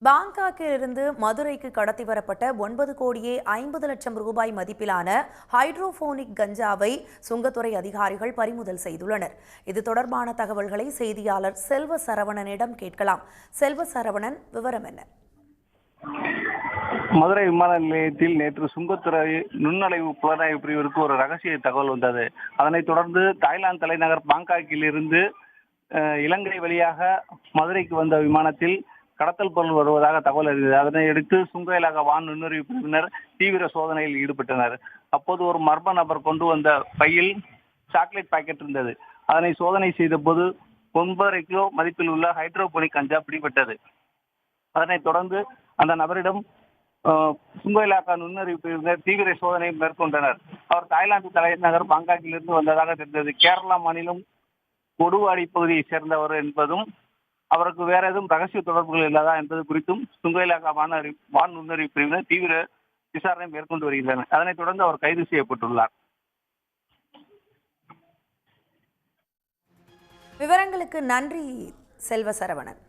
பாங்காக்கிலிருந்து மதுரைக்கு கடத்தி வரப்பட்ட 9,50,00,000 ரூபாய் மதிப்பிலான ஹைட்ரோபோனிக் கஞ்சாவை சுங்கத்துறை அதிகாரிகள் பறிமுதல் செய்துள்ளனர். இது தொடர்பான தகவல்களை செய்தியாளர் செல்வ சரவணனிடம் கேட்கலாம். செல்வ சரவணன், விவரம் என்ன? மதுரை விமான நிலையத்தில் நேற்று சுங்கத்துறை நுண்ணலைவு புலனாய்வு பிரிவிற்கு ஒரு ரகசிய தகவல் வந்தது. அதனைத் தொடர்ந்து தாய்லாந்து தலைநகர் பாங்காக்கில் இருந்து இலங்கை வழியாக மதுரைக்கு வந்த விமானத்தில் கடத்தல் பொருள் வருவதாக தகவல் அறிந்தது. அதனை அடுத்து சுங்க இலாகா வான் நுண்ணறிவு பிரிவினர் தீவிர சோதனையில் ஈடுபட்டனர். அப்போது ஒரு மர்ம நபர் கொண்டு வந்த பையில் சாக்லேட் பாக்கெட் இருந்தது. அதனை சோதனை செய்த போது 9.5 கிலோ மதிப்பில் உள்ள ஹைட்ரோபோனிக் கஞ்சா பிடிபட்டது. அதனைத் தொடர்ந்து அந்த நபரிடம் சுங்க இலாகா நுண்ணறிவு பிரிவினர் தீவிர சோதனை மேற்கொண்டனர். அவர் தாய்லாந்து தலைநகர் பாங்காக்கிலிருந்து வந்ததாக தெரிந்தது. கேரளா மாநிலம் கொடுவாடி பகுதியை சேர்ந்தவர் என்பதும் அவருக்கு வேற எதுவும் ரகசிய தொடர்புகள் இல்லாதா என்பது குறித்தும் சுங்க இலாகா வான் நுண்ணறிவு பிரிவினர் தீவிர விசாரணை மேற்கொண்டு வருகின்றனர். அதனைத் தொடர்ந்து அவர் கைது செய்யப்பட்டுள்ளார். விவரங்களுக்கு நன்றி செல்வ சரவணன்.